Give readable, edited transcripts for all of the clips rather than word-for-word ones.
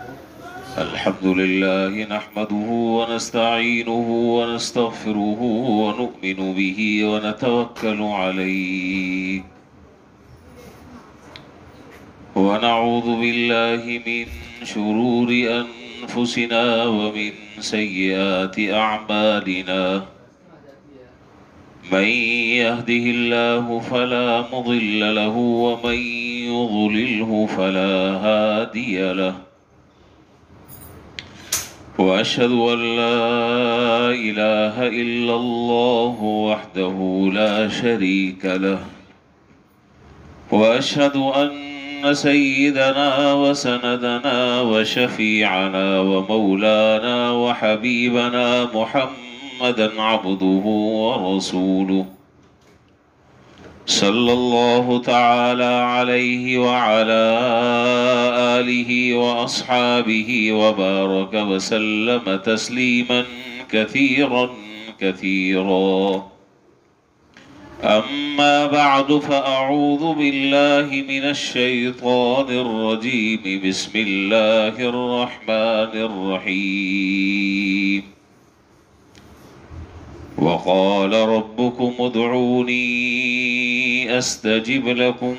الحمد لله نحمده ونستعينه ونستغفره ونؤمن به ونتوكل عليه ونعوذ بالله من شرور أنفسنا ومن سيئات أعمالنا من يهده الله فلا مضل له ومن يضلله فلا هادي له وأشهد أن لا إله إلا الله وحده لا شريك له وأشهد أن سيدنا وسندنا وشفيعنا ومولانا وحبيبنا محمدا عبده ورسوله صلى الله تعالى عليه وعلى آله وأصحابه وبارك وسلم تسليما كثيرا كثيرا. أما بعد فأعوذ بالله من الشيطان الرجيم. بسم الله الرحمن الرحيم. وقال ربكم ادعوني أستجب لكم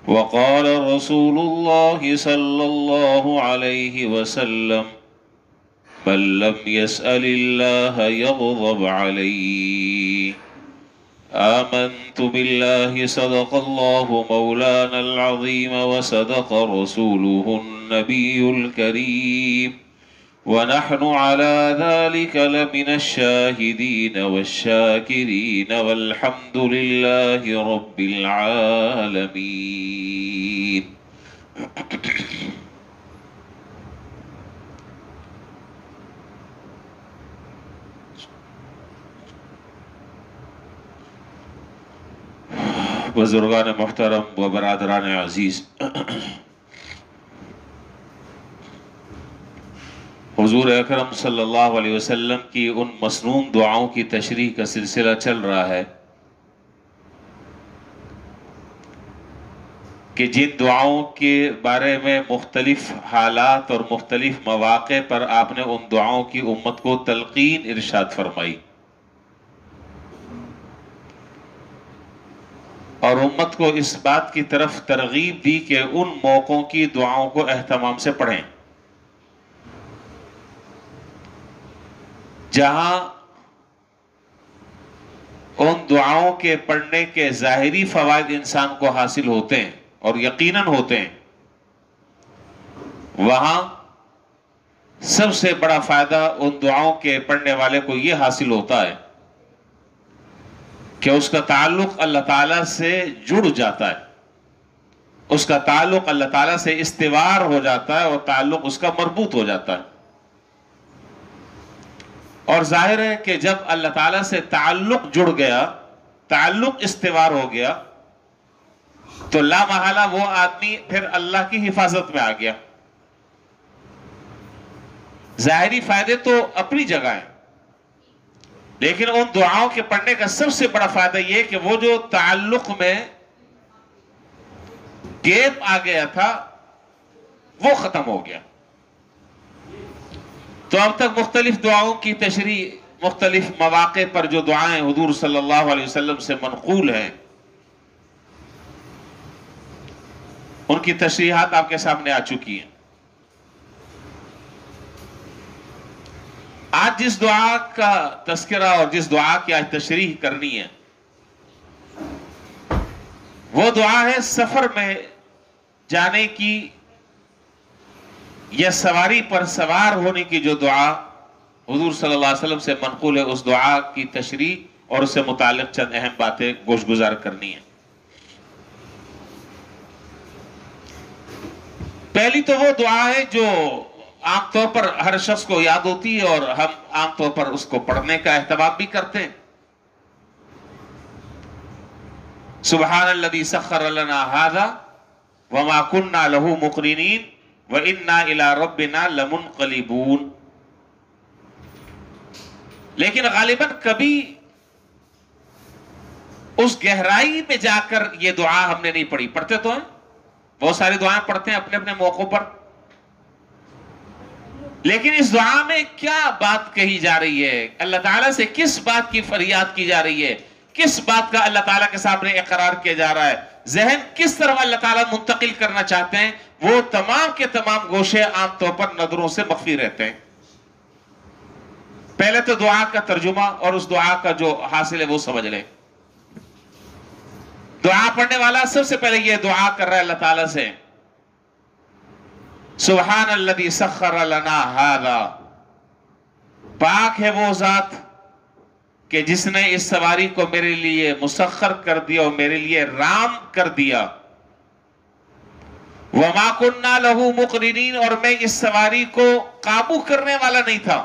وقال رسول الله صلى الله عليه وسلم من لم يسأل الله يغضب عليه. آمنت بالله صدق الله مولانا العظيم وصدق رسوله النبي الكريم ونحن على ذلك لمن الشاهدين والشاكرين والحمد لله رب العالمين. بزرگان محترم و برادران عزیز، حضور اکرم صلی اللہ علیہ وسلم کی ان مسنون دعاؤں کی تشریح کا سلسلہ چل رہا ہے کہ جن دعاؤں کے بارے میں مختلف حالات اور مختلف مواقع پر آپ نے ان دعاؤں کی امت کو تلقین ارشاد فرمائی اور امت کو اس بات کی طرف ترغیب دی کہ ان موقعوں کی دعاؤں کو اہتمام سے پڑھیں جہاں ان دعاؤں کے پڑھنے کے ظاہری فوائد انسان کو حاصل ہوتے ہیں اور یقیناً ہوتے ہیں، وہاں سب سے بڑا فائدہ ان دعاؤں کے پڑھنے والے کو یہ حاصل ہوتا ہے کہ اس کا تعلق اللہ تعالیٰ سے جڑ جاتا ہے، اس کا تعلق اللہ تعالیٰ سے استوار ہو جاتا ہے اور تعلق اس کا مربوط ہو جاتا ہے. اور ظاہر ہے کہ جب اللہ تعالیٰ سے تعلق جڑ گیا، تعلق استوار ہو گیا، تو لا محالہ وہ آدمی پھر اللہ کی حفاظت میں آ گیا. ظاہری فائدے تو اپنی جگہ ہیں، لیکن ان دعاؤں کے پڑھنے کا سب سے بڑا فائدہ یہ کہ وہ جو تعلق میں گیپ آ گیا تھا وہ ختم ہو گیا. تو اب تک مختلف دعاؤں کی تشریح مختلف مواقع پر جو دعائیں حضور صلی اللہ علیہ وسلم سے منقول ہیں ان کی تشریحات آپ کے سامنے آ چکی ہیں. آج جس دعا کا تذکرہ اور جس دعا کی آج تشریح کرنی ہے وہ دعا ہے سفر میں جانے کی یا سواری پر سوار ہونے کی جو دعا حضور صلی اللہ علیہ وسلم سے منقول ہے، اس دعا کی تشریح اور اس سے متعلق چند اہم باتیں گوش گزار کرنی ہیں. پہلی تو وہ دعا ہے جو عام طور پر ہر شخص کو یاد ہوتی ہے اور ہم عام طور پر اس کو پڑھنے کا اہتمام بھی کرتے ہیں. سبحان الذی سخر لنا ھذا وما كنا له مقرنین وَإِنَّا إِلَىٰ رَبِّنَا لَمُنْقَلِبُونَ. لیکن غالباً کبھی اس گہرائی میں جا کر یہ دعا ہم نے نہیں پڑھی. پڑھتے تو ہیں، بہت ساری دعائیں پڑھتے ہیں اپنے اپنے موقعوں پر، لیکن اس دعا میں کیا بات کہی جا رہی ہے؟ اللہ تعالیٰ سے کس بات کی فریاد کی جا رہی ہے؟ کس بات کا اللہ تعالیٰ کے سامنے اقرار کیا جا رہا ہے؟ ذہن کس طرح اللہ تعالیٰ منتقل کرنا چاہتے ہیں؟ وہ تمام کے تمام گوشے عام طور پر نظروں سے مخفی رہتے ہیں. پہلے تو دعا کا ترجمہ اور اس دعا کا جو حاصل ہے وہ سمجھ لیں. دعا پڑھنے والا سب سے پہلے یہ دعا کر رہا ہے اللہ تعالیٰ سے، سبحان الذی سخر لنا ھذا، پاک ہے وہ ذات کہ جس نے اس سواری کو میرے لیے مسخر کر دیا اور میرے لیے رام کر دیا. وما کننا لہ مقرنین، اور میں اس سواری کو قابو کرنے والا نہیں تھا،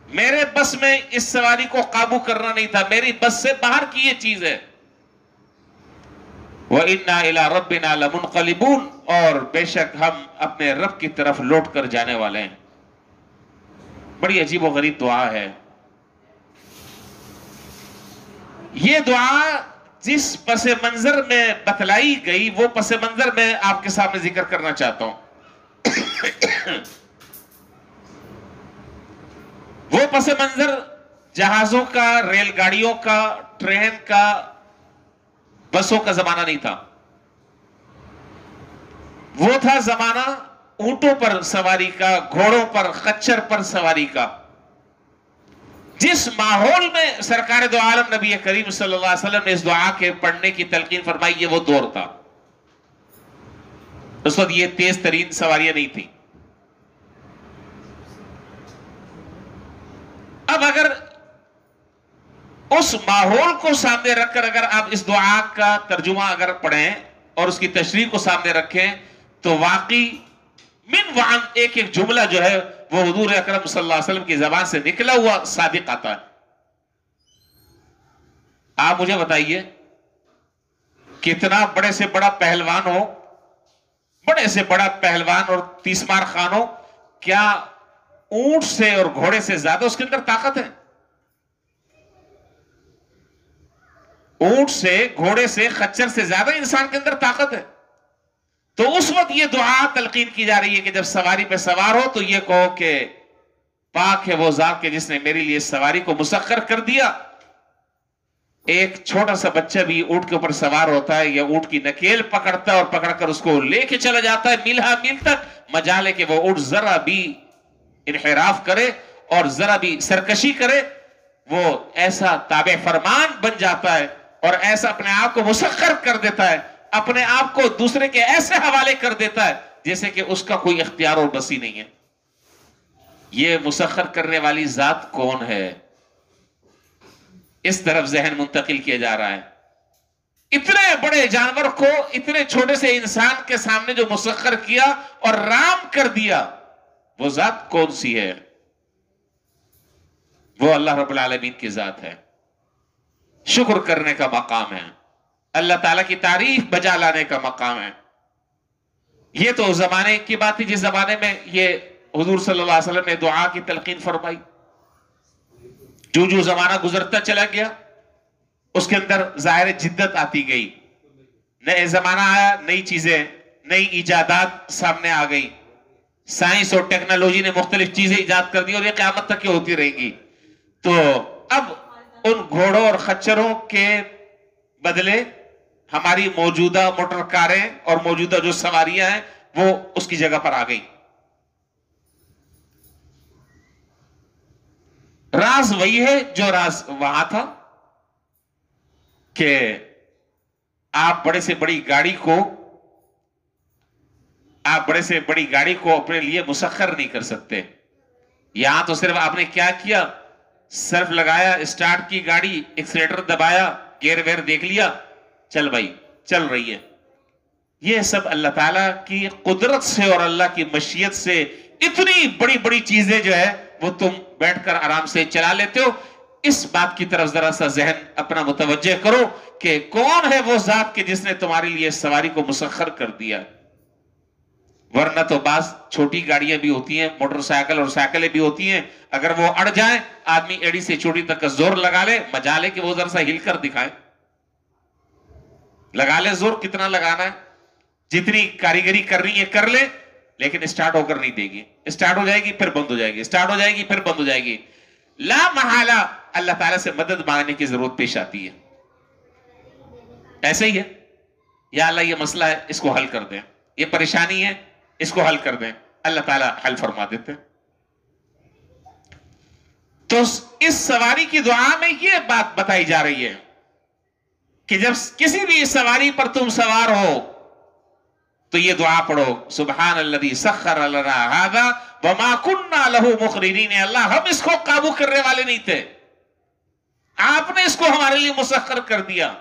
میرے بس میں اس سواری کو قابو کرنا نہیں تھا، میری بس سے باہر کی یہ چیز ہے. وَإِنَّا إِلَىٰ رَبِّنَا لَمُنْقَلِبُونَ، اور بے شک ہم اپنے رب کی طرف لوٹ کر جانے والے ہیں. بڑی عجیب و غریب دعا ہے یہ. دعا جس پس منظر میں بتلائی گئی وہ پس منظر میں آپ کے سامنے ذکر کرنا چاہتا ہوں. وہ پس منظر جہازوں کا، ریل گاڑیوں کا، ٹرین کا، بسوں کا زمانہ نہیں تھا. وہ تھا زمانہ اونٹوں پر سواری کا، گھوڑوں پر، خچر پر سواری کا. جس ماحول میں سرکار دو عالم نبی کریم صلی اللہ علیہ وسلم نے اس دعا کے پڑھنے کی تلقین فرمائی، یہ وہ دور تھا. اس وقت یہ تیز ترین سواریاں نہیں تھیں. اب اگر اس ماحول کو سامنے رکھ کر اگر آپ اس دعا کا ترجمہ اگر پڑھیں اور اس کی تشریح کو سامنے رکھیں تو واقعی من وعن ایک ایک جملہ جو ہے وہ حضور اکرم صلی اللہ علیہ وسلم کی زبان سے نکلا ہوا صادق آتا ہے. آپ مجھے بتائیے کتنا بڑے سے بڑا پہلوان ہو، بڑے سے بڑا پہلوان اور تیسمار خان ہو، کیا اونٹ سے اور گھوڑے سے زیادہ اس کے اندر طاقت ہے؟ اونٹ سے، گھوڑے سے، خچر سے زیادہ انسان کے اندر طاقت ہے. تو اس وقت یہ دعا تلقین کی جا رہی ہے کہ جب سواری پہ سوار ہو تو یہ کہو کہ پاک ہے وہ ذات کہ جس نے میرے لیے سواری کو مسخر کر دیا. ایک چھوٹا سا بچہ بھی اونٹ کے اوپر سوار ہوتا ہے یا اونٹ کی نکیل پکڑتا ہے اور پکڑ کر اس کو لے کے چلا جاتا ہے میلہ میل تک، مجالے کہ وہ اونٹ ذرا بھی انحراف کرے اور ذرا بھی سرکشی کرے وہ ایسا تابع فرمان بن جاتا ہے اور ایسا اپنے آپ کو مسخر کر دیتا ہے، اپنے آپ کو دوسرے کے ایسے حوالے کر دیتا ہے جیسے کہ اس کا کوئی اختیار اور بسی نہیں ہے. یہ مسخر کرنے والی ذات کون ہے؟ اس طرف ذہن منتقل کیا جا رہا ہے. اتنے بڑے جانور کو اتنے چھوٹے سے انسان کے سامنے جو مسخر کیا اور رام کر دیا، وہ ذات کون سی ہے؟ وہ اللہ رب العالمین کی ذات ہے. شکر کرنے کا مقام ہے، اللہ تعالیٰ کی تعریف بجا لانے کا مقام ہے. یہ تو زمانے کی بات تھی جس زمانے میں یہ حضور صلی اللہ علیہ وسلم نے دعا کی تلقین فرمائی. جو زمانہ گزرتا چلا گیا اس کے اندر ظاہر جدت آتی گئی، نئے زمانہ آیا، نئی چیزیں، نئی ایجادات سامنے آ گئی. سائنس اور ٹیکنالوجی نے مختلف چیزیں ایجاد کر دی اور یہ قیامت تک کی ہوتی رہیں گی. تو اب ان گھوڑوں اور خچروں کے بدلے ہماری موجودہ موٹر کاریں اور موجودہ جو سواریاں ہیں وہ اس کی جگہ پر آ گئی. راز وہی ہے جو راز وہاں تھا کہ آپ بڑے سے بڑی گاڑی کو اپنے لیے مسخر نہیں کر سکتے. یہاں تو صرف آپ نے کیا کیا، سرف لگایا، اسٹارٹ کی گاڑی، ایکسیلیٹر دبایا، گیئر ویئر دیکھ لیا، چل بھائی چل رہی ہے. یہ سب اللہ تعالیٰ کی قدرت سے اور اللہ کی مشیت سے اتنی بڑی بڑی چیزیں جو ہے وہ تم بیٹھ کر آرام سے چلا لیتے ہو. اس بات کی طرف ذرا سا ذہن اپنا متوجہ کرو کہ کون ہے وہ ذات کہ جس نے تمہارے لیے سواری کو مسخر کر دیا. ورنہ تو بعض چھوٹی گاڑیاں بھی ہوتی ہیں، موٹر سائیکل اور سائیکلیں بھی ہوتی ہیں، اگر وہ اڑ جائیں آدمی ایڑی سے چوٹی تک کا زور لگا لے، مجالے کہ وہ ذرا سا ہل کر دکھائے. لگا لے زور، کتنا لگانا ہے، جتنی کاریگری کر رہی ہے کر لے، لیکن اسٹارٹ ہو کر نہیں دے گی. اسٹارٹ ہو جائے گی پھر بند ہو جائے گی, اسٹارٹ ہو جائے گی پھر بند ہو جائے گی. لا محالہ اللہ تعالیٰ سے مدد مانگنے کی ضرورت پیش آتی ہے. ایسے ہی ہے, یا اللہ یہ مسئلہ ہے اس کو حل کر دیں, یہ پریشانی ہے اس کو حل کر دیں, اللہ تعالیٰ حل فرما دیتے. تو اس سواری کی دعا میں یہ بات بتائی جا رہی ہے کہ جب کسی بھی سواری پر تم سوار ہو تو یہ دعا پڑھو, سبحان الذی سخر لنا ھذا وما كنا له مقرنین. اللہ ہم اس کو قابو کرنے والے نہیں تھے, آپ نے اس کو ہمارے لیے مسخر کر دیا,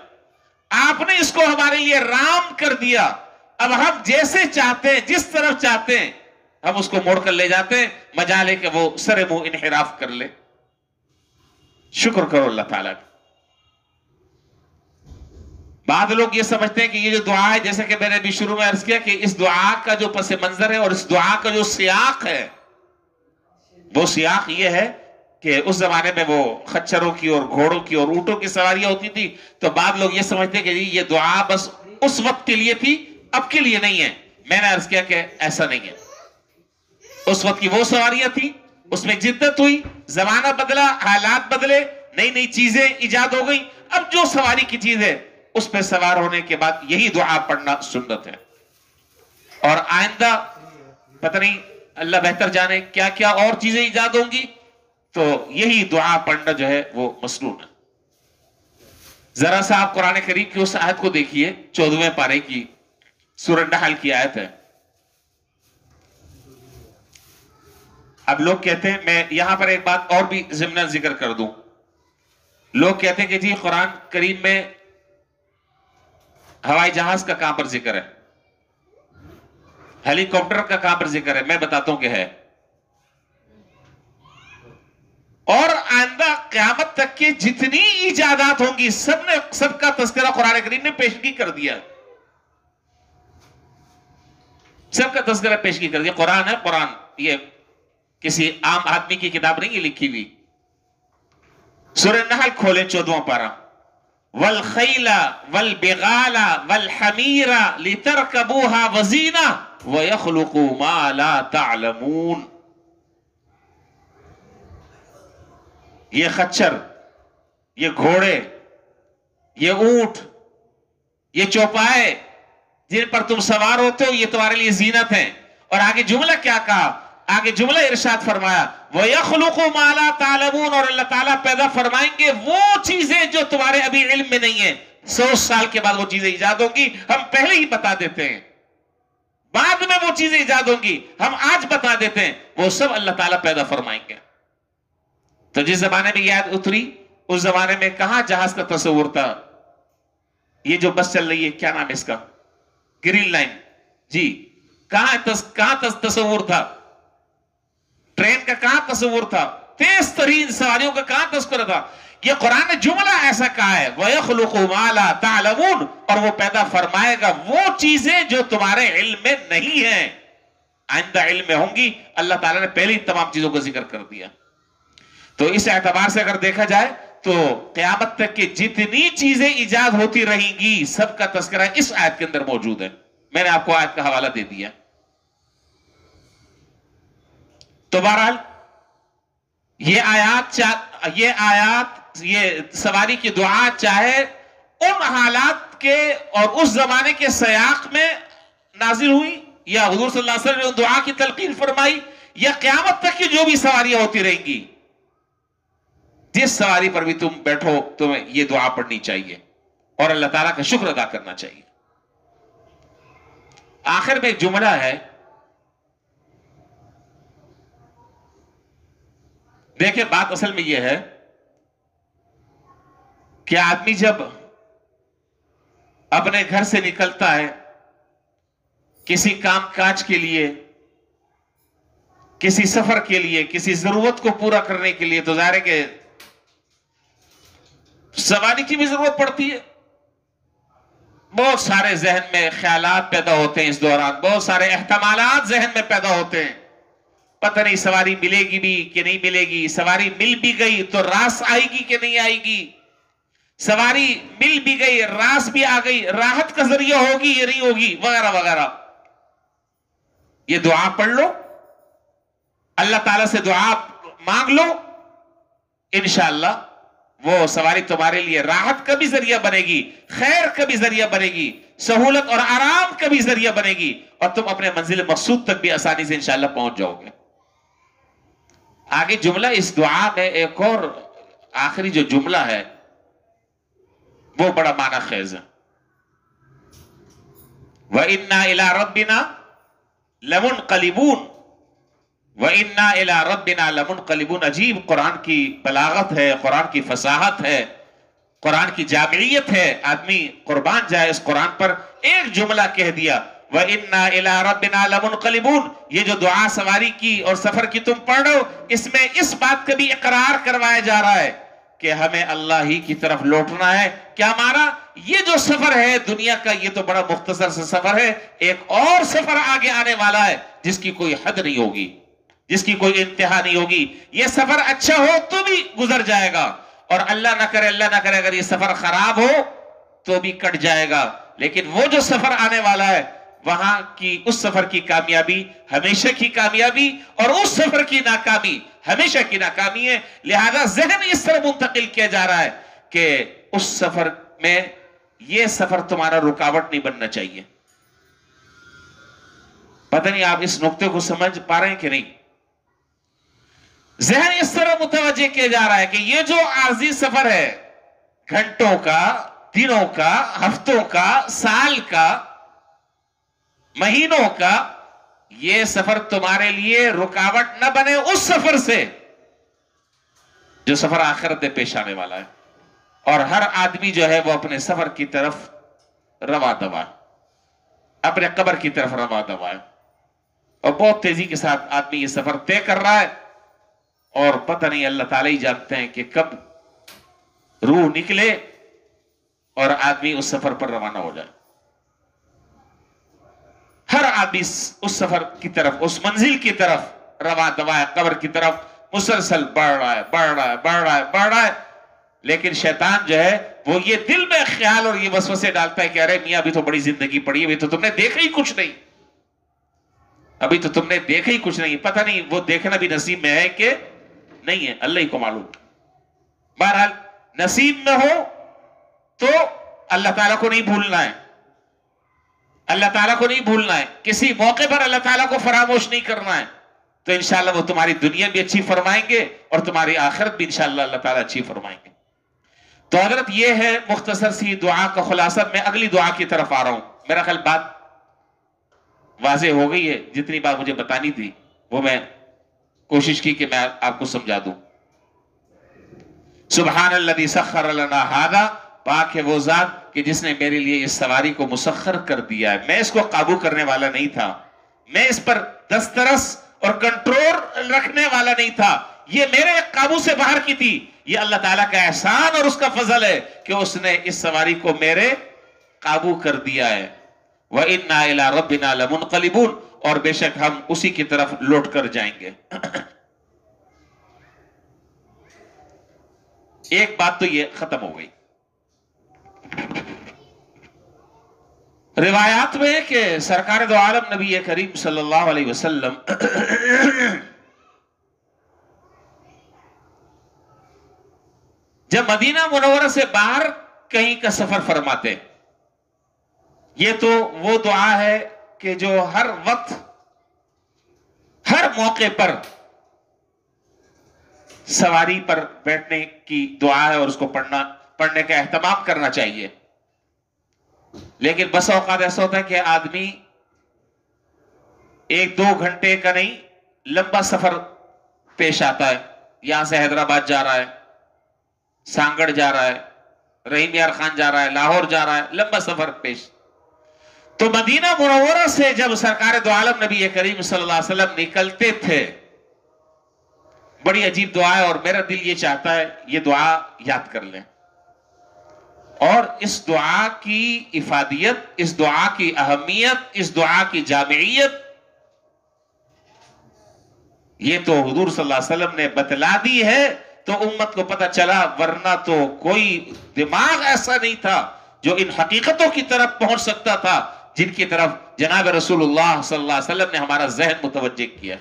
آپ نے اس کو ہمارے لیے رام کر دیا. اب ہم جیسے چاہتے ہیں, جس طرف چاہتے ہیں, ہم اس کو موڑ کر لے جاتے ہیں, مجالے کہ وہ سر منہ انحراف کر لے. شکر کرو اللہ تعالیٰ کا. بعض لوگ یہ سمجھتے ہیں کہ یہ جو دعا ہے, جیسے کہ میں نے بھی شروع میں عرض کیا کہ اس دعا کا جو پس منظر ہے اور اس دعا کا جو سیاق ہے, وہ سیاق یہ ہے کہ اس زمانے میں وہ خچروں کی اور گھوڑوں کی اور اونٹوں کی سواریاں ہوتی تھی. تو بعض لوگ یہ سمجھتے ہیں کہ یہ دعا بس اس وقت کے لیے تھی, اب کے لیے نہیں ہے. میں نے عرض کیا کہ ایسا نہیں ہے. اس وقت کی وہ سواریاں تھی, اس میں جدت ہوئی, زمانہ بدلا, حالات بدلے, نئی نئی چیزیں ایجاد ہو گئی. اب جو سواری کی چیز ہے اس پہ سوار ہونے کے بعد یہی دعا پڑھنا سنت ہے. اور آئندہ پتہ نہیں, اللہ بہتر جانے کیا کیا اور چیزیں ایجاد ہوں گی, تو یہی دعا پڑھنا جو ہے وہ مسنون ہے. ذرا سا آپ قرآن کریم کی اس آیت کو دیکھیے, 14ویں پارے کی سورہ نحل کی آیت ہے. اب لوگ کہتے ہیں, میں یہاں پر ایک بات اور بھی ضمن ذکر کر دوں. لوگ کہتے ہیں کہ جی قرآن کریم میں ہوائی جہاز کا کہاں پر ذکر ہے, ہیلی کاپٹر کا کہاں پر ذکر ہے. میں بتاتا ہوں کہ ہے. اور آئندہ قیامت تک کے جتنی ایجادات ہوں گی سب کا تذکرہ قرآن کریم نے پیشگی کر دیا. سب کا تذکرہ پیشگی کر دیا. قرآن ہے, قرآن یہ کسی عام آدمی کی کتاب نہیں ہے لکھی ہوئی. سورہ نحل کھولیں 14واں پارہ. والخیل والبغال والحمیر لترکبوها وزینہ ویخلق ما لا تعلمون. یہ خچر, یہ گھوڑے, یہ اونٹ, یہ چوپائے جن پر تم سوار ہوتے ہو, یہ تمہارے لیے زینت ہیں. اور آگے جملہ کیا کہا, آگے جملہ ارشاد فرمایا وَيَخْلُقُ مَا لَا تَعْلَمُونَ, اور اللہ تعالیٰ پیدا فرمائیں گے وہ چیزیں جو تمہارے ابھی علم میں نہیں ہیں. 100 سال کے بعد وہ چیزیں ایجاد ہوں گی, ہم پہلے ہی بتا دیتے ہیں. بعد میں وہ چیزیں ایجاد ہوں گی, ہم آج بتا دیتے ہیں. وہ سب اللہ تعالیٰ پیدا فرمائیں گے. تو جس زمانے میں یہ آیت اتری, اس زمانے میں کہاں جہاز کا تصور تھا. یہ جو بس چل رہی ہے, کیا نام ہے اس کا, گرین لائن, جی, کہاں تصور تھا. ٹرین کا کہاں تصور تھا, تیز ترین سواریوں کا کہاں تذکرہ تھا. یہ قرآن نے جملہ ایسا کہا ہے وَيَخْلُقُ مَا لَا تَعْلَمُونَ, اور وہ پیدا فرمائے گا وہ چیزیں جو تمہارے علم میں نہیں ہیں, آئندہ علم میں ہوں گی. اللہ تعالیٰ نے پہلے ہی تمام چیزوں کا ذکر کر دیا. تو اس اعتبار سے اگر دیکھا جائے تو قیامت تک کی جتنی چیزیں ایجاد ہوتی رہیں گی سب کا تذکرہ اس آیت کے اندر موجود ہے. میں نے آپ کو آیت کا حوالہ دے دیا. تو بہرحال یہ سواری کی دعا چاہے ان حالات کے اور اس زمانے کے سیاق میں نازل ہوئی, یا حضور صلی اللہ علیہ وسلم نے دعا کی تلقین فرمائی, یا قیامت تک کی جو بھی سواریاں ہوتی رہیں گی, جس سواری پر بھی تم بیٹھو تمہیں یہ دعا پڑھنی چاہیے اور اللہ تعالیٰ کا شکر ادا کرنا چاہیے. آخر میں ایک جملہ ہے, دیکھیں بات اصل میں یہ ہے کہ آدمی جب اپنے گھر سے نکلتا ہے کسی کام کاج کے لیے, کسی سفر کے لیے, کسی ضرورت کو پورا کرنے کے لیے, تو ظاہر ہے کہ سواری کی بھی ضرورت پڑتی ہے. بہت سارے ذہن میں خیالات پیدا ہوتے ہیں اس دوران, بہت سارے احتمالات ذہن میں پیدا ہوتے ہیں. پتہ نہیں سواری ملے گی بھی کہ نہیں ملے گی, سواری مل بھی گئی تو راس آئے گی کہ نہیں آئے گی, سواری مل بھی گئی راس بھی آ گئی, راحت کا ذریعہ ہوگی یا نہیں ہوگی, وغیرہ وغیرہ. یہ دعا پڑھ لو، اللہ تعالیٰ سے دعا مانگ لو، انشاءاللہ وہ سواری تمہارے لیے راحت کا بھی ذریعہ بنے گی، خیر کا بھی ذریعہ بنے گی، سہولت اور آرام کا بھی ذریعہ بنے گی، اور تم اپنے منزل مقصود تک بھی آسانی سے انشاءاللہ پہنچ جاؤ گے۔ آگے جملہ اس دعا میں ایک اور آخری جو جملہ ہے وہ بڑا معنی خیز ہے۔ وَإِنَّا إِلَىٰ رَبِّنَا لَمُنْقَلِبُونَ، وَإِنَّا إِلَىٰ رَبِّنَا لَمُنْقَلِبُونَ۔ عجیب قرآن کی بلاغت ہے، قرآن کی فصاحت ہے، قرآن کی جامعیت ہے، آدمی قربان جائے اس قرآن پر۔ ایک جملہ کہہ دیا وَإِنَّا إِلَىٰ رَبِّنَا لَمُنْقَلِبُونَ، یہ جو دعا سواری کی اور سفر کی تم پڑھ رہے ہو، اس میں اس بات کا بھی اقرار کروایا جا رہا ہے کہ ہمیں اللہ ہی کی طرف لوٹنا ہے۔ کیا مانا؟ یہ جو سفر ہے دنیا کا، یہ تو بڑا مختصر سا سفر ہے، ایک اور سفر آگے آنے والا ہے جس کی کوئی حد نہیں ہوگی، جس کی کوئی انتہا نہیں ہوگی۔ یہ سفر اچھا ہو تو بھی گزر جائے گا، اور اللہ نہ کرے اگر یہ سفر خراب ہو تو بھی کٹ جائے گا، لیکن وہ جو سفر آنے والا ہے وہاں کی اس سفر کی کامیابی ہمیشہ کی کامیابی، اور اس سفر کی ناکامی ہمیشہ کی ناکامی ہے۔ لہذا ذہن اس طرح منتقل کیا جا رہا ہے کہ اس سفر میں یہ سفر تمہارا رکاوٹ نہیں بننا چاہیے۔ پتہ نہیں آپ اس نقطے کو سمجھ پا رہے ہیں کہ نہیں؟ ذہن اس طرح متوجہ کیا جا رہا ہے کہ یہ جو عارضی سفر ہے، گھنٹوں کا، دنوں کا، ہفتوں کا، سال کا، مہینوں کا، یہ سفر تمہارے لیے رکاوٹ نہ بنے اس سفر سے جو سفر آخرت میں پیش آنے والا ہے۔ اور ہر آدمی جو ہے وہ اپنے سفر کی طرف رواں دوا ہے، اپنے قبر کی طرف رواں دوا ہے، اور بہت تیزی کے ساتھ آدمی یہ سفر طے کر رہا ہے، اور پتہ نہیں اللہ تعالیٰ ہی جانتے ہیں کہ کب روح نکلے اور آدمی اس سفر پر روانہ ہو جائے۔ ہر آدمی اس سفر کی طرف، اس منزل کی طرف رواں دوا ہے، قبر کی طرف مسلسل بڑھ رہا ہے، لیکن شیطان جو ہے وہ یہ دل میں خیال اور یہ وسوسے ڈالتا ہے کہ ارے میاں ابھی تو بڑی زندگی پڑی ہے، ابھی تو تم نے دیکھا ہی کچھ نہیں، ابھی تو تم نے دیکھا ہی کچھ نہیں، پتہ نہیں وہ دیکھنا بھی نصیب میں ہے کہ نہیں ہے، اللہ ہی کو معلوم۔ بہرحال نصیب میں ہو تو اللہ تعالیٰ کو نہیں بھولنا ہے، اللہ تعالیٰ کو نہیں بھولنا ہے، کسی موقع پر اللہ تعالیٰ کو فراموش نہیں کرنا ہے، تو انشاءاللہ وہ تمہاری دنیا بھی اچھی فرمائیں گے اور تمہاری آخرت بھی انشاءاللہ اللہ تعالیٰ اچھی فرمائیں گے۔ تو حضرت یہ ہے مختصر سی دعا کا خلاصہ۔ میں اگلی دعا کی طرف آ رہا ہوں۔ میرا خیال بات واضح ہو گئی ہے، جتنی بات مجھے بتانی تھی وہ میں کوشش کی کہ میں آپ کو سمجھا دوں۔ سبحان الذی سخر لنا ھذا، پاک ہے وہ ذات کہ جس نے میرے لیے اس سواری کو مسخر کر دیا ہے۔ میں اس کو قابو کرنے والا نہیں تھا، میں اس پر دسترس اور کنٹرول رکھنے والا نہیں تھا، یہ میرے قابو سے باہر کی تھی۔ یہ اللہ تعالیٰ کا احسان اور اس کا فضل ہے کہ اس نے اس سواری کو میرے قابو کر دیا ہے۔ وَإِنَّا إِلَىٰ رَبِّنَا لَمُنْقَلِبُونَ، اور بے شک ہم اسی کی طرف لوٹ کر جائیں گے۔ ایک بات تو یہ ختم ہو گئی۔ روایات میں ہے کہ سرکار دو عالم نبی کریم صلی اللہ علیہ وسلم جب مدینہ منورہ سے باہر کہیں کا سفر فرماتے، یہ تو وہ دعا ہے کہ جو ہر وقت ہر موقع پر سواری پر بیٹھنے کی دعا ہے، اور اس کو پڑھنے کا اہتمام کرنا چاہیے۔ لیکن بس اوقات ایسا ہوتا ہے کہ آدمی ایک دو گھنٹے کا نہیں، لمبا سفر پیش آتا ہے، یہاں سے حیدرآباد جا رہا ہے، سانگڑ جا رہا ہے، رحیم یار خان جا رہا ہے، لاہور جا رہا ہے، لمبا سفر پیش۔ تو مدینہ منورہ سے جب سرکار دو عالم نبی کریم صلی اللہ علیہ وسلم نکلتے تھے، بڑی عجیب دعا ہے، اور میرا دل یہ چاہتا ہے یہ دعا یاد کر لیں، اور اس دعا کی افادیت، اس دعا کی اہمیت، اس دعا کی جامعیت یہ تو حضور صلی اللہ علیہ وسلم نے بتلا دی ہے، تو امت کو پتہ چلا، ورنہ تو کوئی دماغ ایسا نہیں تھا جو ان حقیقتوں کی طرف پہنچ سکتا تھا جن کی طرف جناب رسول اللہ صلی اللہ علیہ وسلم نے ہمارا ذہن متوجہ کیا.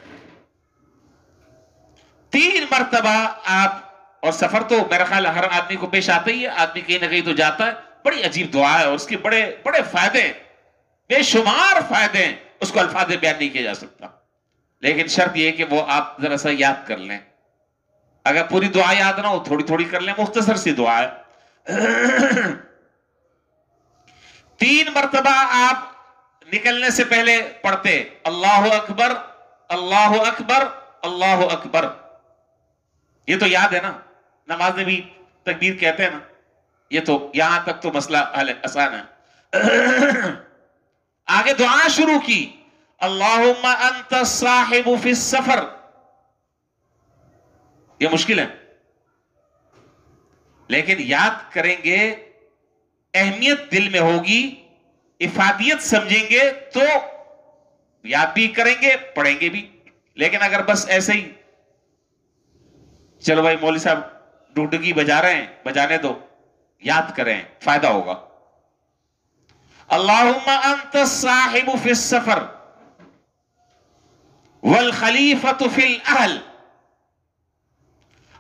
3 مرتبہ آپ، اور سفر تو میرا خیال ہر آدمی کو پیش آتا ہی ہے، آدمی کہیں نہ کہیں تو جاتا ہے. بڑی عجیب دعا ہے اور اس کے بڑے بڑے فائدے، بے شمار فائدے ہیں، اس کو الفاظ بیان نہیں کیا جا سکتا. لیکن شرط یہ کہ وہ آپ ذرا سا یاد کر لیں. اگر پوری دعا یاد نہ ہو تھوڑی تھوڑی کر لیں، مختصر سی دعا ہے. 3 مرتبہ آپ نکلنے سے پہلے پڑھتے اللہ اکبر اللہ اکبر اللہ اکبر. یہ تو یاد ہے نا، نماز میں بھی تکبیر کہتے ہیں نا، یہ تو یہاں تک تو مسئلہ آسان ہے. آگے دعا شروع کی اللہم انت الصاحب فی السفر. یہ مشکل ہے لیکن یاد کریں گے، اہمیت دل میں ہوگی، افادیت سمجھیں گے تو یاد بھی کریں گے، پڑھیں گے بھی. لیکن اگر بس ایسے ہی چلو بھائی مولوی صاحب ڈوڈگی بجا رہے ہیں، بجانے دو، یاد کریں، فائدہ ہوگا. اللہم انت الصاحب فی السفر والخلیفۃ فی الاہل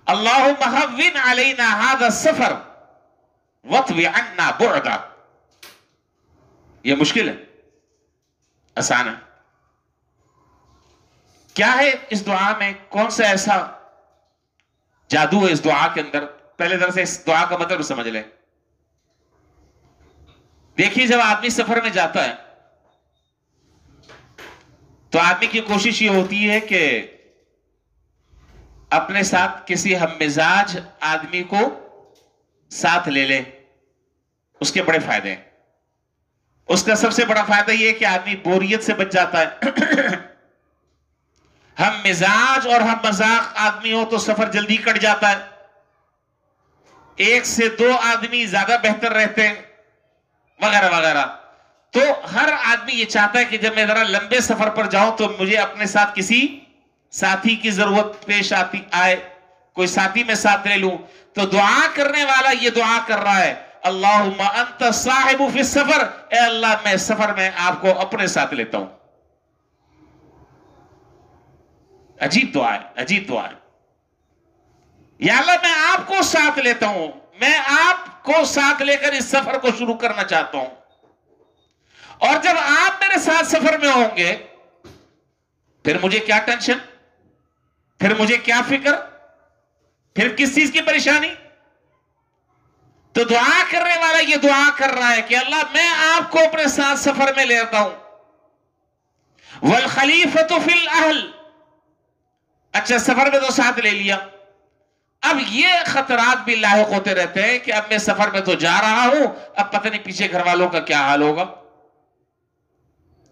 اللہم ہون علینا ھذا السفر واطوی عنا بعدا. یہ مشکل ہے، آسان ہے. کیا ہے اس دعا میں؟ کون سا ایسا جادو ہے اس دعا کے اندر؟ پہلے طرح سے اس دعا کا مطلب سمجھ لیں. دیکھیے جب آدمی سفر میں جاتا ہے تو آدمی کی کوشش یہ ہوتی ہے کہ اپنے ساتھ کسی ہم مزاج آدمی کو ساتھ لے لے. اس کے بڑے فائدے ہیں. اس کا سب سے بڑا فائدہ یہ ہے کہ آدمی بوریت سے بچ جاتا ہے. ہم مزاج اور ہم مذاق آدمی ہو تو سفر جلدی کٹ جاتا ہے. 1 سے 2 آدمی زیادہ بہتر رہتے ہیں وغیرہ وغیرہ. تو ہر آدمی یہ چاہتا ہے کہ جب میں ذرا لمبے سفر پر جاؤں تو مجھے اپنے ساتھ کسی ساتھی کی ضرورت پیش آئے، کوئی ساتھی میں ساتھ لے لوں. تو دعا کرنے والا یہ دعا کر رہا ہے اللہم انت صاحب فی السفر، اے اللہ میں سفر میں آپ کو اپنے ساتھ لیتا ہوں. عجیب دعا ہے، عجیب دعا ہے. یا اللہ میں آپ کو ساتھ لیتا ہوں، میں آپ کو ساتھ لے کر اس سفر کو شروع کرنا چاہتا ہوں. اور جب آپ میرے ساتھ سفر میں ہوں گے پھر مجھے کیا ٹینشن، پھر مجھے کیا فکر، پھر کس چیز کی پریشانی. تو دعا کرنے والا یہ دعا کر رہا ہے کہ اللہ میں آپ کو اپنے ساتھ سفر میں لیتا ہوں. والخلیفۃ فی الاہل. اچھا سفر میں تو ساتھ لے لیا، اب یہ خطرات بھی لاحق ہوتے رہتے ہیں کہ اب میں سفر میں تو جا رہا ہوں، اب پتہ نہیں پیچھے گھر والوں کا کیا حال ہوگا.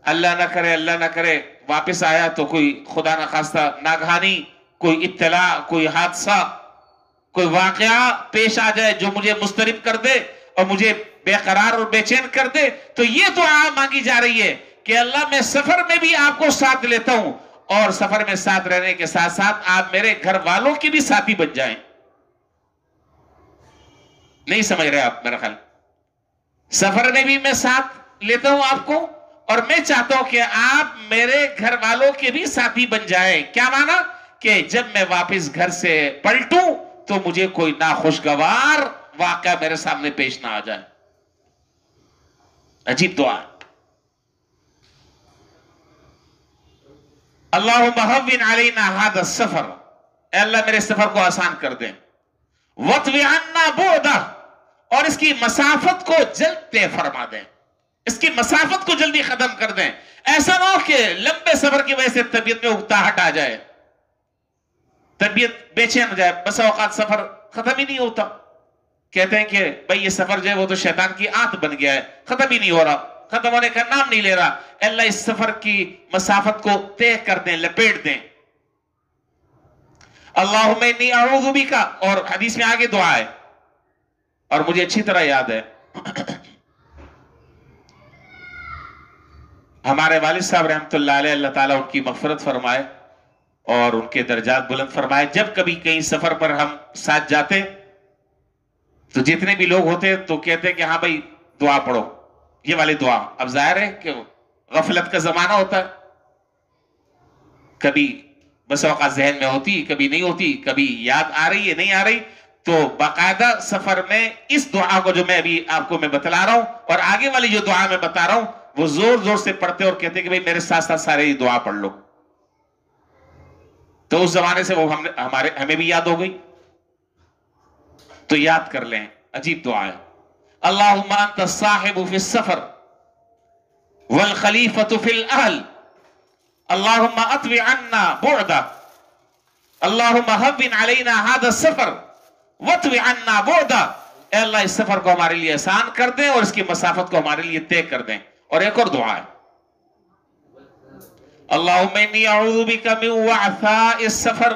اللہ نہ کرے واپس آیا تو کوئی خدا نخواستہ ناگہانی کوئی اطلاع، کوئی حادثہ، کوئی واقعہ پیش آ جائے جو مجھے مضطرب کر دے اور مجھے بے قرار اور بے چین کر دے. تو یہ دعا مانگی جا رہی ہے کہ اللہ میں سفر میں بھی آپ کو ساتھ لیتا ہوں اور سفر میں ساتھ رہنے کے ساتھ ساتھ آپ میرے گھر والوں کی بھی ساتھی بن جائیں. نہیں سمجھ رہے آپ میرا خیال. سفر میں بھی میں ساتھ لیتا ہوں آپ کو اور میں چاہتا ہوں کہ آپ میرے گھر والوں کے بھی ساتھی بن جائیں. کیا مانا؟ کہ جب میں واپس گھر سے پلٹوں تو مجھے کوئی ناخوشگوار واقعہ میرے سامنے پیش نہ آ جائے. عجیب دعا. اللہم ہون علینا ھذا السفر، اے اللہ میرے سفر کو آسان کر دیں. واطوی عنا بعدا، اور اس کی مسافت کو جلد طے فرما دیں، اس کی مسافت کو جلدی ختم کر دیں. ایسا نہ ہو کہ لمبے سفر کی وجہ سے طبیعت میں اکتاہٹ آ جائے، طبیعت بے چین ہو جائے. بس اوقات سفر ختم ہی نہیں ہوتا. کہتے ہیں کہ بھئی یہ سفر جو ہے وہ تو شیطان کی آنت بن گیا ہے، ختم ہی نہیں ہو رہا، ختم ہونے کا نام نہیں لے رہا. اللہ اس سفر کی مسافت کو طے کر دیں، لپیٹ دیں. اللہم انی اعوذ بک، اور حدیث میں آگے دعا ہے اور مجھے اچھی طرح یاد ہے ہمارے والد صاحب رحمۃ اللہ علیہ، اللہ تعالیٰ ان کی مغفرت فرمائے اور ان کے درجات بلند فرمائے، جب کبھی کہیں سفر پر ہم ساتھ جاتے تو جتنے بھی لوگ ہوتے تو کہتے کہ ہاں بھائی دعا پڑھو. یہ والی دعا. اب ظاہر ہے کہ غفلت کا زمانہ ہوتا ہے، کبھی بس اوقات ذہن میں ہوتی، کبھی نہیں ہوتی، کبھی یاد آ رہی ہے نہیں آ رہی. تو باقاعدہ سفر میں اس دعا کو جو میں ابھی آپ کو میں بتلا رہا ہوں اور آگے والی جو دعا میں بتا رہا ہوں وہ زور زور سے پڑھتے اور کہتے کہ بھئی میرے ساتھ ساتھ سارے یہ دعا پڑھ لو. تو اس زمانے سے وہ ہمیں بھی یاد ہو گئی، تو یاد کر لیں. عجیب دعا ہے. اللہم انت الصاحب فی السفر والخلیفۃ فی الاہل اللہم اطوی عنا بعدا اللہم ہون علینا هذا السفر واطوی عنا بعدا. اے اللہ اس سفر کو ہمارے لیے آسان کر دیں اور اس کی مسافت کو ہمارے لیے طے کر دیں. اور ایک اور دعا ہے، اللہم انی اعوذ بک من وعثاء السفر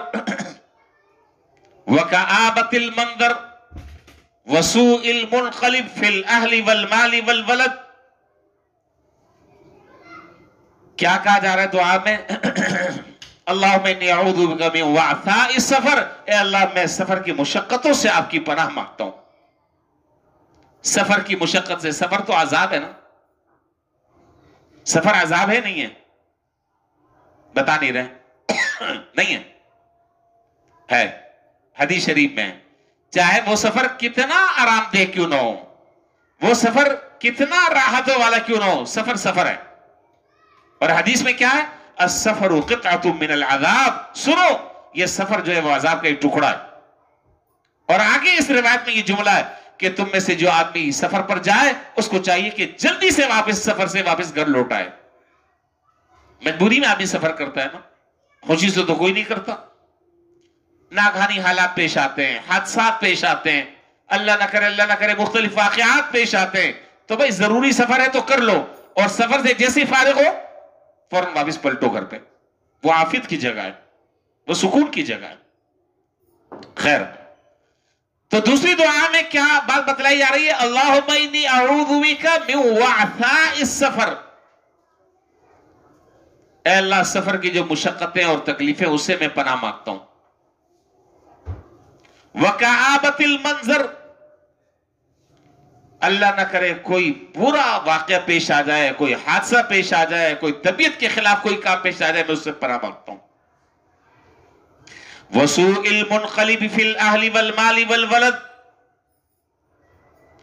وکآبۃ المنظر وسوء المنقلب فی الاہل والمال والولد. کیا کہا جا رہا ہے دعا میں؟ اللہم انی اعوذ بک من وعثاء السفر، اے اللہ میں سفر کی مشقتوں سے آپ کی پناہ مانگتا ہوں. سفر کی مشقت سے، سفر تو عذاب ہے نا، سفر عذاب ہے نہیں ہے؟ بتا نہیں رہے نہیں ہے حدیث شریف میں چاہے وہ سفر کتنا آرام دہ کیوں نہ ہو، وہ سفر کتنا راحتوں والا کیوں نہ ہو، سفر سفر ہے. اور حدیث میں کیا ہے؟ السفر قطعۃ من العذاب. سنو یہ سفر جو ہے وہ عذاب کا ایک ٹکڑا ہے. اور آگے اس روایت میں یہ جملہ ہے کہ تم میں سے جو آدمی سفر پر جائے اس کو چاہیے کہ جلدی سے واپس سفر سے واپس گھر لوٹائے. مجبوری میں آدمی سفر کرتا ہے نا، خوشی سے تو کوئی نہیں کرتا. ناگہانی حالات پیش آتے ہیں، حادثات پیش آتے ہیں، اللہ نہ کرے مختلف واقعات پیش آتے ہیں. تو بھئی ضروری سفر ہے تو کر لو، اور سفر سے جیسے فارغ ہو فوراً واپس پلٹو گھر پہ. وہ عافیت کی جگہ ہے، وہ سکون کی جگہ ہے. خیر، تو دوسری دعا میں کیا بات بتلائی جا رہی ہے؟ اللہم انی اعوذ بک من وعثاء السفر. اے اللہ سفر کی جو مشقتیں اور تکلیفیں اس سے میں پناہ مانگتا ہوں. وکآبۃ المنظر، اللہ نہ کرے کوئی برا واقعہ پیش آ جائے، کوئی حادثہ پیش آ جائے، کوئی طبیعت کے خلاف کوئی کام پیش آ جائے، میں اس سے پناہ مانگتا ہوں. وسوء المنقلب فی الاہل والمال والولد.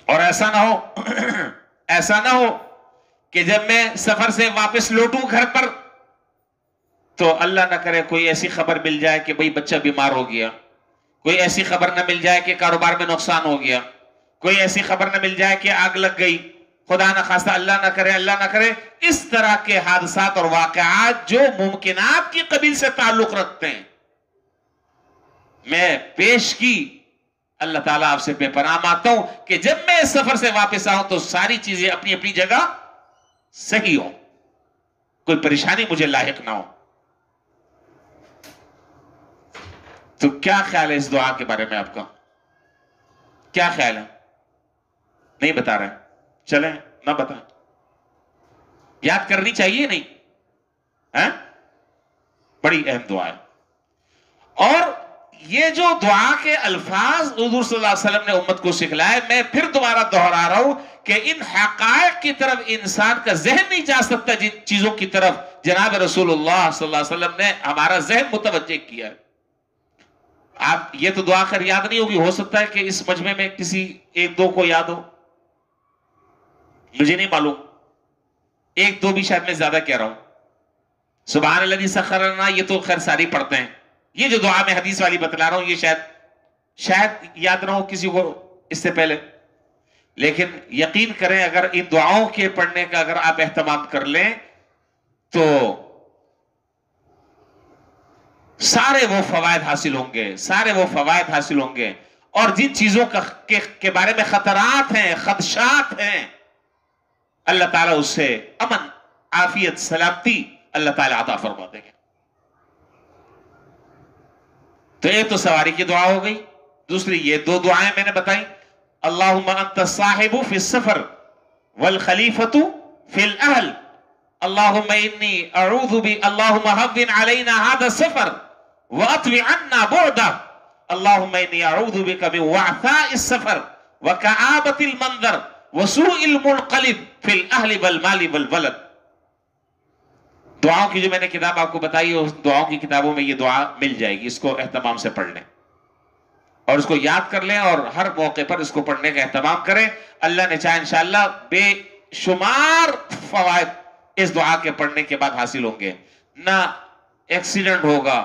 اور ایسا نہ ہو کہ جب میں سفر سے واپس لوٹوں گھر پر تو اللہ نہ کرے کوئی ایسی خبر مل جائے کہ بھئی بچہ بیمار ہو گیا، کوئی ایسی خبر نہ مل جائے کہ کاروبار میں نقصان ہو گیا، کوئی ایسی خبر نہ مل جائے کہ آگ لگ گئی، خدا نہ خواستہ اللہ نہ کرے. اس طرح کے حادثات اور واقعات جو ممکنات کی قبیل سے تعلق رکھتے ہیں میں پیش کی. اللہ تعالیٰ آپ سے بے پناہ مانگتا ہوں کہ جب میں اس سفر سے واپس آؤں تو ساری چیزیں اپنی اپنی جگہ صحیح ہوں، کوئی پریشانی مجھے لاحق نہ ہو. تو کیا خیال ہے اس دعا کے بارے میں آپ کا؟ کیا خیال ہے؟ نہیں بتا رہے؟ چلیں نہ بتائیں. یاد کرنی چاہیے نہیں؟ بڑی اہم دعا ہے. اور یہ جو دعا کے الفاظ حضور صلی اللہ علیہ وسلم نے امت کو سکھلائے، میں پھر دوبارہ دہرا رہا ہوں کہ ان حقائق کی طرف انسان کا ذہن نہیں جا سکتا جن چیزوں کی طرف جناب رسول اللہ صلی اللہ علیہ وسلم نے ہمارا ذہن متوجہ کیا ہے. آپ یہ تو دعا خیر یاد نہیں ہوگی، ہو سکتا ہے کہ اس مجمع میں کسی ایک دو کو یاد ہو، مجھے نہیں معلوم، ایک دو بھی شاید میں زیادہ کہہ رہا ہوں. سبحان الذی سخر لنا یہ تو خیر ساری پڑھتے ہیں. یہ جو دعا میں حدیث والی بتلا رہا ہوں یہ شاید یاد نہ ہو کسی کو اس سے پہلے، لیکن یقین کریں اگر ان دعاؤں کے پڑھنے کا اگر آپ اہتمام کر لیں تو سارے وہ فوائد حاصل ہوں گے. اور جن چیزوں کے بارے میں خطرات ہیں، خدشات ہیں، اللہ تعالیٰ اس سے امن، عافیت، سلامتی اللہ تعالیٰ عطا فرما دیں گے. تو ایک تو سواری کی دعا ہو گئی، دوسری یہ دو دعائیں میں نے بتائی. اللہم انت الصاحب فی السفر والخلیفۃ فی الاہل اللہم انی اعوذ بک اللہم ہون علینا ھذا السفر واطوی عنا بعدہ اللہم انی اعوذ بک من وعثاء السفر وکآبۃ المنظر وسوء المنقلب فی الاہل والمال والولد. دعاؤں کی جو میں نے کتاب آپ کو بتائی ہے، اس دعاؤں کی کتابوں میں یہ دعا مل جائے گی. اس کو اہتمام سے پڑھ لیں اور اس کو یاد کر لیں اور ہر موقع پر اس کو پڑھنے کا اہتمام کریں. اللہ نے چاہے انشاءاللہ بے شمار فوائد اس دعا کے پڑھنے کے بعد حاصل ہوں گے. نہ ایکسیڈنٹ ہوگا،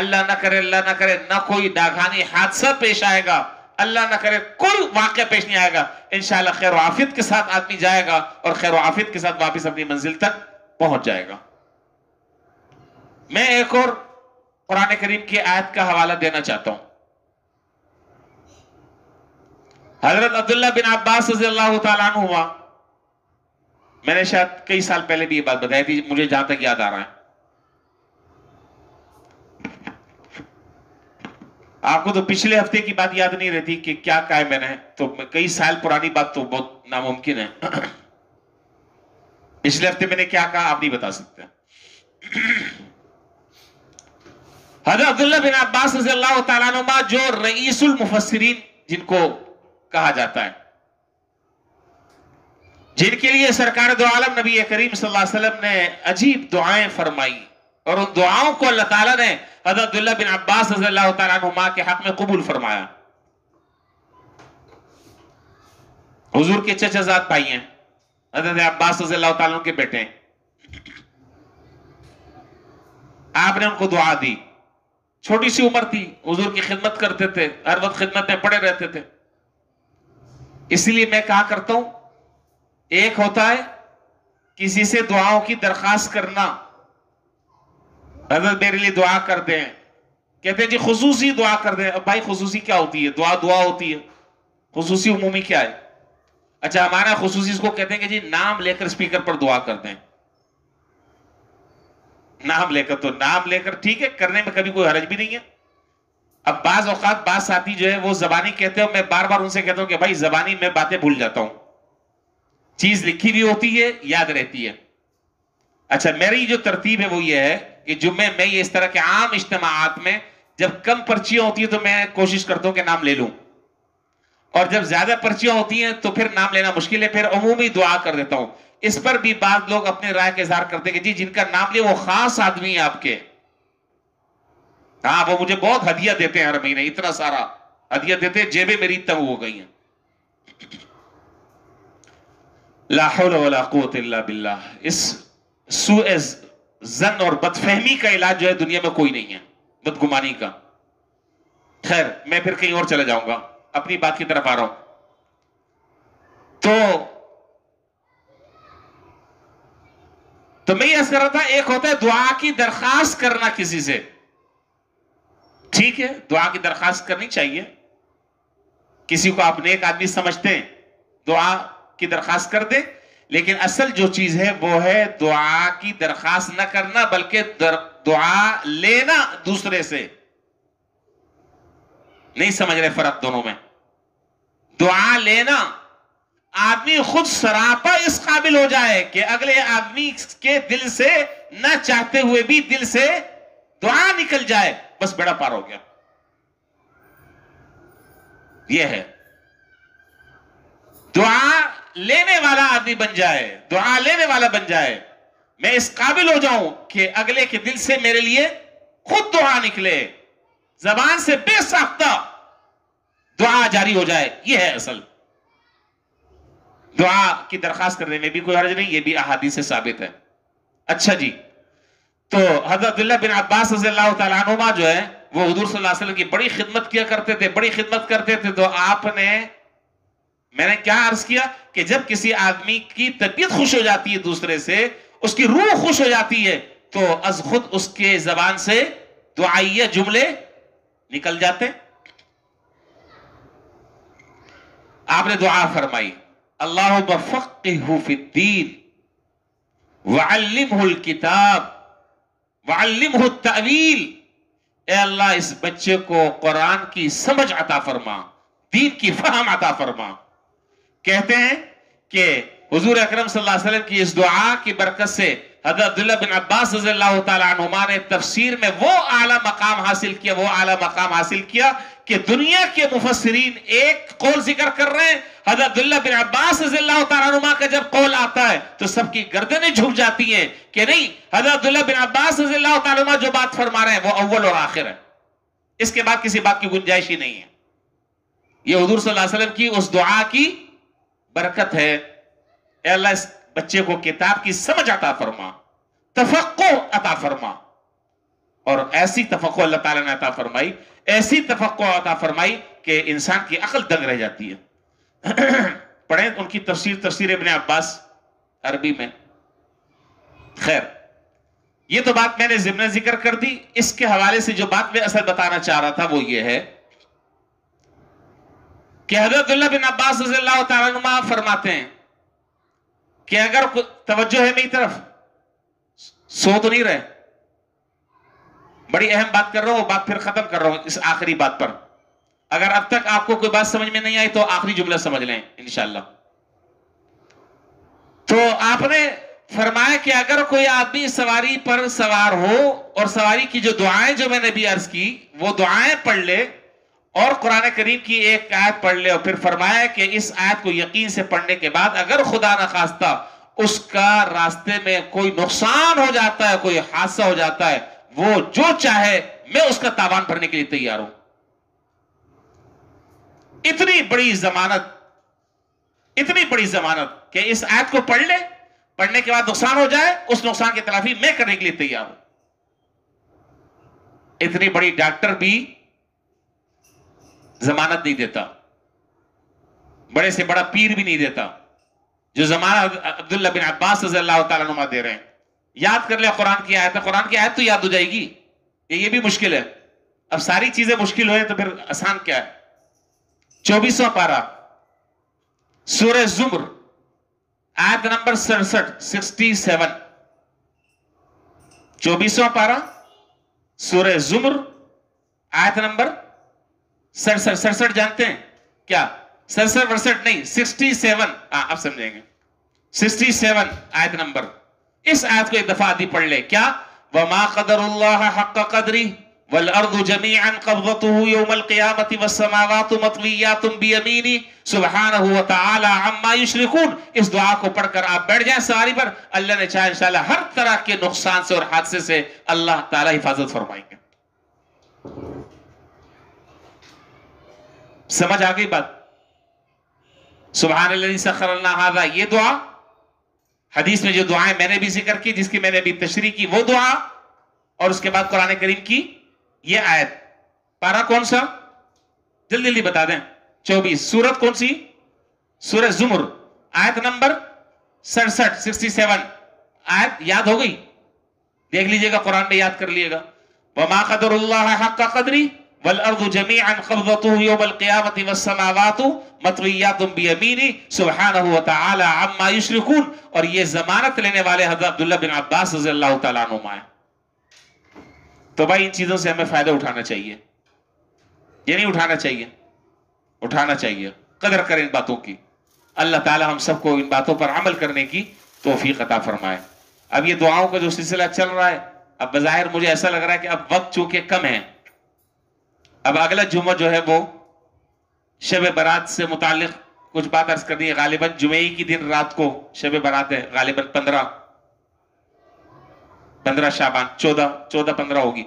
اللہ نہ کرے، اللہ نہ کرے، نہ کوئی ڈاکھانی حادثہ پیش آئے گا، اللہ نہ کرے کوئی واقعہ پیش نہیں آئے گا. انشاءاللہ خیر و عافیت کے ساتھ آدمی جائے گا اور خیر و عافیت کے ساتھ واپس اپنی منزل تک پہنچ جائے گا. میں ایک اور قرآن کریم کی آیت کا حوالہ دینا چاہتا ہوں. حضرت عبداللہ بن عباس رضی اللہ تعالیٰ عنہما، میں نے شاید کئی سال پہلے بھی یہ بات بتائی تھی، مجھے جہاں تک یاد آ رہا ہے. آپ کو تو پچھلے ہفتے کی بات یاد نہیں رہتی کہ کیا کہا ہے میں نے، تو کئی سال پرانی بات تو بہت ناممکن ہے. پچھلے ہفتے میں نے کیا کہا آپ نہیں بتا سکتے. حضرت عبداللہ بن عباس رضی اللہ تعالیٰ عنہما جو رئیس المفسرین جن کو کہا جاتا ہے، جن کے لیے سرکار دو عالم نبی کریم صلی اللہ علیہ وسلم نے عجیب دعائیں فرمائی، اور ان دعاؤں کو اللہ تعالیٰ نے حضرت عبداللہ بن عباس رضی اللہ تعالیٰ عنہما کے حق میں قبول فرمایا. حضور کے چچا زاد بھائی ہیں، حضرت عباس رضی اللہ تعالیٰ عنہ کے بیٹے ہیں. آپ نے ان کو دعا دی. چھوٹی سی عمر تھی، حضور کی خدمت کرتے تھے، ہر وقت خدمت میں پڑے رہتے تھے. اس لیے میں کہا کرتا ہوں، ایک ہوتا ہے کسی سے دعاؤں کی درخواست کرنا، حضرت میرے لیے دعا کر دیں، کہتے ہیں جی خصوصی دعا کر دیں. اب بھائی خصوصی کیا ہوتی ہے؟ دعا دعا ہوتی ہے، خصوصی عمومی کیا ہے؟ اچھا ہمارا خصوصی اس کو کہتے ہیں کہ جی نام لے کر سپیکر پر دعا کر دیں. نام لے کر، تو نام لے کر ٹھیک ہے، کرنے میں کبھی کوئی حرج بھی نہیں ہے. اب بعض اوقات بعض ساتھی جو ہے وہ زبانی کہتے ہیں، میں بار بار ان سے کہتا ہوں کہ بھائی زبانی میں باتیں بھول جاتا ہوں، چیز لکھی بھی ہوتی ہے یاد رہتی ہے. اچھا میری جو ترتیب ہے وہ یہ ہے کہ جمعے میں یہ اس طرح کے عام اجتماعات میں جب کم پرچیاں ہوتی ہیں تو میں کوشش کرتا ہوں کہ نام لے لوں، اور جب زیادہ پرچیاں ہوتی ہیں تو پھر نام لینا مشکل ہے، پھر عمومی دعا کر دیتا ہوں. اس پر بھی بعض لوگ اپنے رائے کا اظہار کرتے ہیں کہ جی جن کا نام لے وہ خاص آدمی ہیں آپ کے، ہاں وہ مجھے بہت ہدیہ دیتے ہیں، ہر مہینے اتنا سارا ہدیہ دیتے ہیں، جیبیں میری تنگ ہو گئی ہیں. لا حول ولا قوت الا باللہ. اس سوء ظن اور بدفہمی کا علاج جو ہے دنیا میں کوئی نہیں ہے، بدگمانی کا. خیر میں پھر کہیں اور چلے جاؤں گا، اپنی بات کی طرف آ رہا ہوں. تو میں یہ عرض کر رہا تھا، ایک ہوتا ہے دعا کی درخواست کرنا کسی سے، ٹھیک ہے دعا کی درخواست کرنی چاہیے. کسی کو آپ نیک آدمی سمجھتے ہیں دعا کی درخواست کر دیں، لیکن اصل جو چیز ہے وہ ہے دعا کی درخواست نہ کرنا بلکہ دعا لینا دوسرے سے. نہیں سمجھ رہے فرق دونوں میں؟ دعا لینا، آدمی خود سراپا اس قابل ہو جائے کہ اگلے آدمی کے دل سے نہ چاہتے ہوئے بھی دل سے دعا نکل جائے، بس بیڑا پار ہو گیا. یہ ہے دعا لینے والا آدمی بن جائے، دعا لینے والا بن جائے. میں اس قابل ہو جاؤں کہ اگلے کے دل سے میرے لیے خود دعا نکلے، زبان سے بے ساختہ دعا جاری ہو جائے. یہ ہے اصل. دعا کی درخواست کرنے میں بھی کوئی حرج نہیں، یہ بھی احادیث سے ثابت ہے. اچھا جی، تو حضرت عبداللہ بن عباس رضی اللہ تعالیٰ عنہما جو ہے وہ حضور صلی اللہ علیہ وسلم کی بڑی خدمت کیا کرتے تھے، بڑی خدمت کرتے تھے. تو آپ نے، میں نے کیا عرض کیا کہ جب کسی آدمی کی طبیعت خوش ہو جاتی ہے دوسرے سے، اس کی روح خوش ہو جاتی ہے، تو از خود اس کے زبان سے دعائیہ جملے نکل جاتے. آپ نے دعا فرمائی، اللہم فقہہ فی الدین وعلمہ الکتاب وعلمہ التأویل. اے اللہ اس بچے کو قرآن کی سمجھ عطا فرما، دین کی فہم عطا فرما. کہتے ہیں کہ حضور اکرم صلی اللہ علیہ وسلم کی اس دعا کی برکت سے حضرت عبداللہ بن عباس رضی اللہ تعالیٰ عنہما نے تفسیر میں وہ اعلیٰ مقام حاصل کیا، وہ اعلیٰ مقام حاصل کیا کہ دنیا کے مفسرین ایک قول ذکر کر رہے ہیں، حضرت عبداللہ بن عباس رضی اللہ تعالیٰ عنہ کا جب قول آتا ہے تو سب کی گردنیں جھک جاتی ہیں کہ نہیں، حضرت عبداللہ بن عباس رضی اللہ تعالیٰ عنہ جو بات فرما رہے ہیں وہ اول اور آخر ہے، اس کے بعد کسی بات کی گنجائش ہی نہیں ہے۔ یہ حضور صلی اللہ علیہ وسلم کی اس دعا کی برکت ہے، اے اللہ اس بچے کو کتاب کی سمجھ عطا فرما، تفقہ عطا فرما، اور ایسی تفقہ اللہ تعالیٰ نے عطا فرمائی، ایسی تفقہ عطا فرمائی کہ انسان کی عقل دنگ رہ جاتی ہے۔ پڑھیں ان کی تفسیر ابن عباس عربی میں۔ خیر، یہ تو بات میں نے ضمن ذکر کر دی۔ اس کے حوالے سے جو بات میں اصل بتانا چاہ رہا تھا وہ یہ ہے کہ حضرت عبداللہ بن عباس رضی اللہ تعالیٰ عنہ فرماتے ہیں کہ اگر توجہ ہے میری طرف، سو تو نہیں رہے، بڑی اہم بات کر رہا ہوں، وہ بات پھر ختم کر رہا ہوں اس آخری بات پر۔ اگر اب تک آپ کو کوئی بات سمجھ میں نہیں آئی تو آخری جملہ سمجھ لیں انشاءاللہ۔ تو آپ نے فرمایا کہ اگر کوئی آدمی سواری پر سوار ہو اور سواری کی جو دعائیں جو میں نے بھی عرض کی وہ دعائیں پڑھ لے اور قرآن کریم کی ایک آیت پڑھ لے، اور پھر فرمایا کہ اس آیت کو یقین سے پڑھنے کے بعد اگر خدا نخواستہ اس کا راستے میں کوئی نقصان ہو جاتا ہے، کوئی حادثہ ہو جاتا ہے، وہ جو چاہے میں اس کا تاوان بھرنے کے لیے تیار ہوں۔ اتنی بڑی ضمانت کہ اس آیت کو پڑھ لے، پڑھنے کے بعد نقصان ہو جائے، اس نقصان کی تلافی میں کرنے کے لیے تیار ہوں۔ اتنی بڑی ڈاکٹر بھی ضمانت نہیں دیتا، بڑے سے بڑا پیر بھی نہیں دیتا جو ضمانت عبداللہ بن عباس رضی اللہ تعالیٰ عنہ دے رہے ہیں۔ یاد کر لیں قرآن کی آیت ہے، قرآن کی آیت تو یاد ہو جائے گی، یہ بھی مشکل ہے۔ اب ساری چیزیں مشکل ہوئے تو پھر آسان کیا ہے؟ 24واں پارہ سورہ زمر آیت نمبر 67، 24واں پارہ سورہ زمر آیت نمبر 67 جانتے ہیں کیا؟ 67 نہیں، 67، اب سمجھیں گے۔ 67 آیت نمبر، اس آیت کو ایک دفعہ آدھی پڑھ لے۔ کیا؟ وَمَا قَدَرُ اللَّهَ حَقَّ قَدْرِهِ وَالْأَرْضُ جَمِيعًا قَبْضَتُهُ يَوْمَ الْقِيَامَةِ وَالسَّمَاوَاتُ مَطْوِيَّاتٌ بِيَمِينِهِ سُبْحَانَهُ وَتَعَالَى عَمَّا يُشْرِكُونَ۔ اس دعا کو پڑھ کر آپ بیٹھ جائیں سواری پر، اللہ نے چاہے انشاءاللہ ہر طرح کے نقصان سے اور حادثے سے اللہ تعالیٰ حفاظت فرمائیں گے۔ سمجھ آ گئی بات؟ سبحان الذی سخر لنا ھذا، یہ دعا حدیث میں جو دعائیں میں نے بھی ذکر کی، جس کی میں نے بھی تشریح کی، وہ دعا، اور اس کے بعد قرآن کریم کی یہ آیت۔ پارہ کون سا؟ جلدی جلدی بتا دیں۔ 24۔ سورت کون سی؟ سورہ زمر آیت نمبر 67 آیت یاد ہو گئی؟ دیکھ لیجئے گا، قرآن میں یاد کر لیے گا۔ وَمَا قَدَرُ اللَّهَ حَقَّ قَدْرِهِ وَالْأَرْضُ جَمِيعًا قَبْضَتُهُ يَوْمَ الْقِيَامَةِ وَالسَّمَاوَاتُ مَطْوِيَّاتٌ بِيَمِينِهِ سُبْحَانَهُ وَتَعَالَى عَمَّا يُشْرِكُونَ۔ اور یہ ضمانت لینے والے حضرت عبداللہ بن عباس رضی اللہ تعالیٰ عنہما ہیں۔ تو بھائی ان چیزوں سے ہمیں فائدہ اٹھانا چاہیے، یہ نہیں اٹھانا چاہیے، اٹھانا چاہیے۔ قدر کریں ان باتوں کی۔ اللہ تعالیٰ ہم سب کو ان باتوں پر عمل کرنے کی توفیق عطا فرمائے۔ اب یہ دعاؤں کا جو سلسلہ چل رہا ہے، اب بظاہر مجھے ایسا لگ رہا ہے کہ اب وقت چونکہ کم ہے، اب اگلا جمعہ جو ہے وہ شب برات سے متعلق کچھ بات عرض کرنی ہے۔ غالباً جمعے کی دن رات کو شب برات ہے، غالباً 15 شعبان، 14-15 ہوگی۔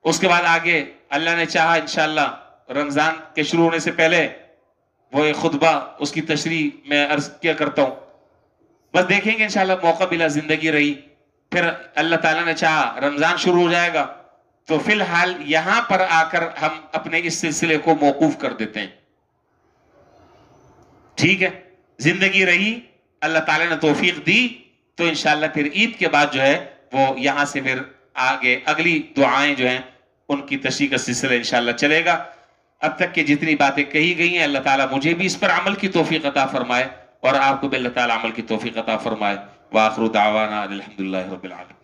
اس کے بعد آگے اللہ نے چاہا انشاءاللہ رمضان کے شروع ہونے سے پہلے وہ ایک خطبہ، اس کی تشریح میں عرض کیا کرتا ہوں۔ بس دیکھیں گے انشاءاللہ، موقع ملا، زندگی رہی، پھر اللہ تعالیٰ نے چاہا رمضان شروع ہو جائے گا، تو فی الحال یہاں پر آ کر ہم اپنے اس سلسلے کو موقوف کر دیتے ہیں۔ ٹھیک ہے، زندگی رہی، اللہ تعالیٰ نے توفیق دی تو انشاءاللہ پھر عید کے بعد جو ہے وہ یہاں سے پھر آگے اگلی دعائیں جو ہیں ان کی تشریح کا سلسلہ انشاءاللہ چلے گا۔ اب تک کہ جتنی باتیں کہی گئی ہیں، اللہ تعالیٰ مجھے بھی اس پر عمل کی توفیق عطا فرمائے اور آپ کو بھی اللہ تعالیٰ عمل کی توفیق عطا فرمائے۔ وآخر دعوانا الحمدللہ رب العالمین۔